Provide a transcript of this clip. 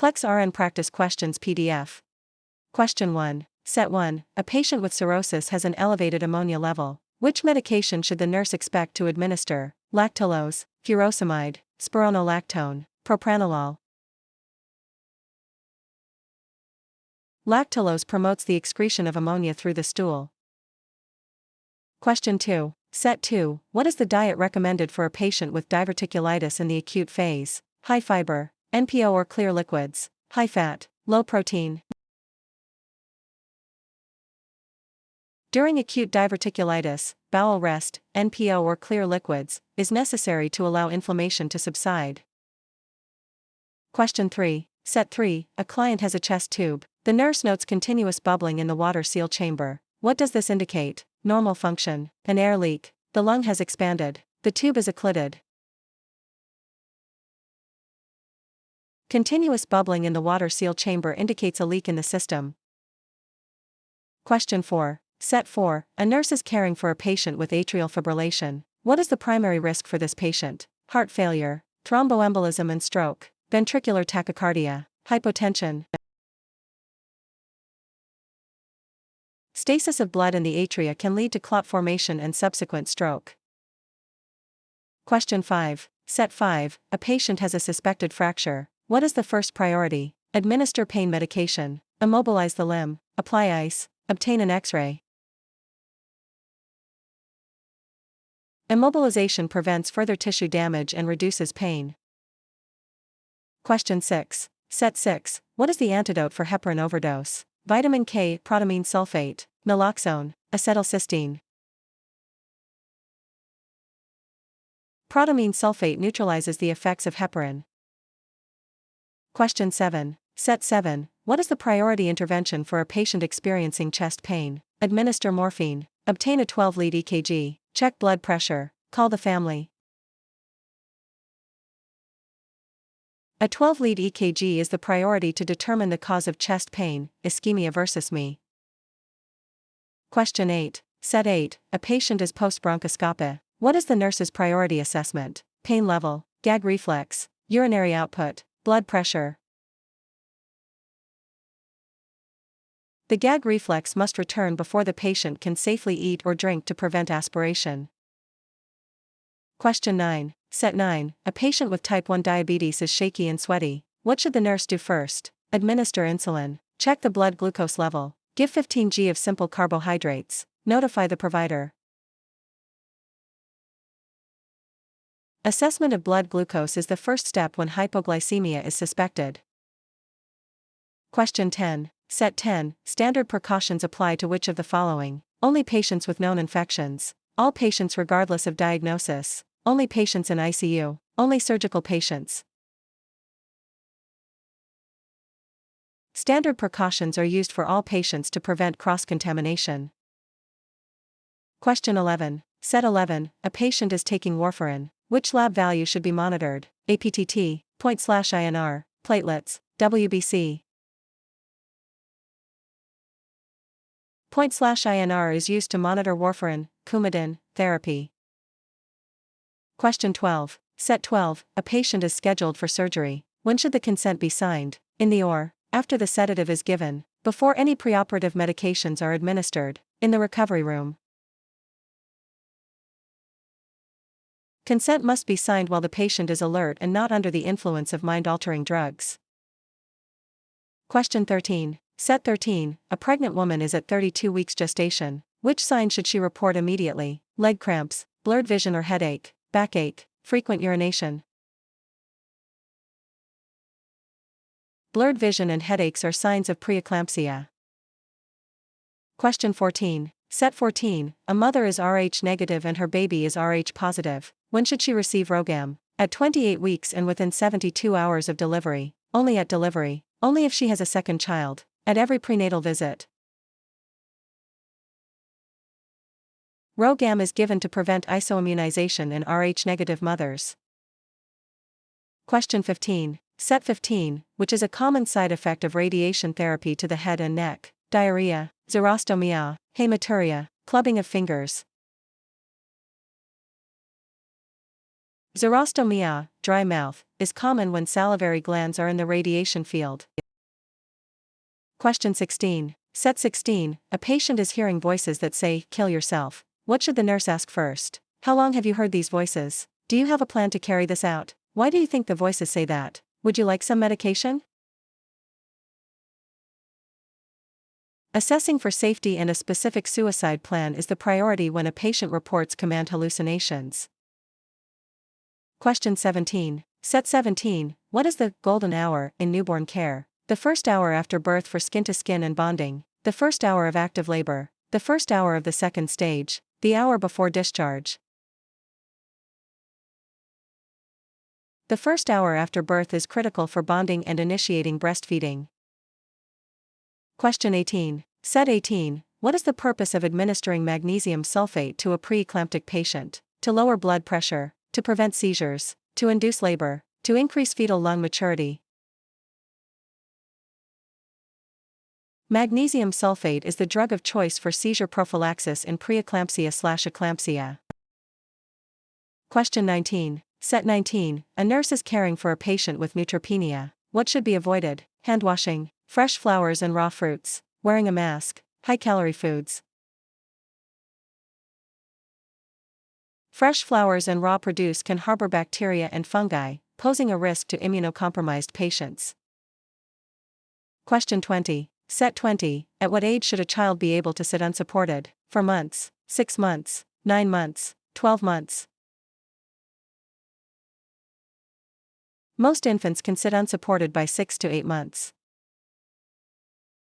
NCLEX RN Practice Questions PDF. Question 1. Set 1. A patient with cirrhosis has an elevated ammonia level. Which medication should the nurse expect to administer? Lactulose, furosemide, spironolactone, propranolol. Lactulose promotes the excretion of ammonia through the stool. Question 2. Set 2. What is the diet recommended for a patient with diverticulitis in the acute phase? High fiber, NPO or clear liquids, high fat, low protein. During acute diverticulitis, bowel rest, NPO or clear liquids, is necessary to allow inflammation to subside. Question 3. Set 3. A client has a chest tube. The nurse notes continuous bubbling in the water seal chamber. What does this indicate? Normal function, an air leak, the lung has expanded, the tube is occluded. Continuous bubbling in the water seal chamber indicates a leak in the system. Question 4. Set 4. A nurse is caring for a patient with atrial fibrillation. What is the primary risk for this patient? Heart failure, thromboembolism and stroke, ventricular tachycardia, hypotension. Stasis of blood in the atria can lead to clot formation and subsequent stroke. Question 5. Set 5. A patient has a suspected fracture. What is the first priority? Administer pain medication, immobilize the limb, apply ice, obtain an X-ray. Immobilization prevents further tissue damage and reduces pain. Question 6. Set 6. What is the antidote for heparin overdose? Vitamin K, protamine sulfate, naloxone, acetylcysteine. Protamine sulfate neutralizes the effects of heparin. Question 7. Set 7. What is the priority intervention for a patient experiencing chest pain? Administer morphine, obtain a 12-lead EKG, check blood pressure, call the family. A 12-lead EKG is the priority to determine the cause of chest pain, ischemia versus me. Question 8. Set 8. A patient is post-bronchoscopy. What is the nurse's priority assessment? Pain level, gag reflex, urinary output, blood pressure. The gag reflex must return before the patient can safely eat or drink to prevent aspiration. Question 9. Set 9. A patient with type 1 diabetes is shaky and sweaty. What should the nurse do first? Administer insulin, check the blood glucose level, give 15 g of simple carbohydrates, notify the provider. Assessment of blood glucose is the first step when hypoglycemia is suspected. Question 10. Set 10. Standard precautions apply to which of the following? Only patients with known infections, all patients regardless of diagnosis, only patients in ICU, only surgical patients. Standard precautions are used for all patients to prevent cross-contamination. Question 11. Set 11. A patient is taking warfarin. Which lab value should be monitored? APTT, point/INR, platelets, WBC. Point/INR is used to monitor warfarin, Coumadin, therapy. Question 12. Set 12. A patient is scheduled for surgery. When should the consent be signed? In the OR, after the sedative is given, before any preoperative medications are administered, in the recovery room. Consent must be signed while the patient is alert and not under the influence of mind-altering drugs. Question 13. Set 13. A pregnant woman is at 32 weeks gestation. Which sign should she report immediately? Leg cramps, blurred vision or headache, backache, frequent urination. Blurred vision and headaches are signs of preeclampsia. Question 14. Set 14. A mother is Rh negative and her baby is Rh positive. When should she receive RhoGAM? At 28 weeks and within 72 hours of delivery, only at delivery, only if she has a second child, at every prenatal visit. RhoGAM is given to prevent isoimmunization in Rh-negative mothers. Question 15. Set 15, which is a common side effect of radiation therapy to the head and neck, diarrhea, xerostomia, hematuria, clubbing of fingers. Xerostomia, dry mouth, is common when salivary glands are in the radiation field. Question 16. Set 16. A patient is hearing voices that say, "Kill yourself." What should the nurse ask first? How long have you heard these voices? Do you have a plan to carry this out? Why do you think the voices say that? Would you like some medication? Assessing for safety and a specific suicide plan is the priority when a patient reports command hallucinations. Question 17. Set 17. What is the golden hour in newborn care? The first hour after birth for skin-to-skin and bonding, the first hour of active labor, the first hour of the second stage, the hour before discharge. The first hour after birth is critical for bonding and initiating breastfeeding. Question 18. Set 18. What is the purpose of administering magnesium sulfate to a preeclamptic patient? To lower blood pressure, to prevent seizures, to induce labor, to increase fetal lung maturity. Magnesium sulfate is the drug of choice for seizure prophylaxis in preeclampsia/eclampsia. Question 19. Set 19. A nurse is caring for a patient with neutropenia. What should be avoided? Hand washing, fresh flowers and raw fruits, wearing a mask, high-calorie foods. Fresh flowers and raw produce can harbor bacteria and fungi, posing a risk to immunocompromised patients. Question 20. Set 20. At what age should a child be able to sit unsupported? For months, 6 months, 9 months, 12 months. Most infants can sit unsupported by 6 to 8 months.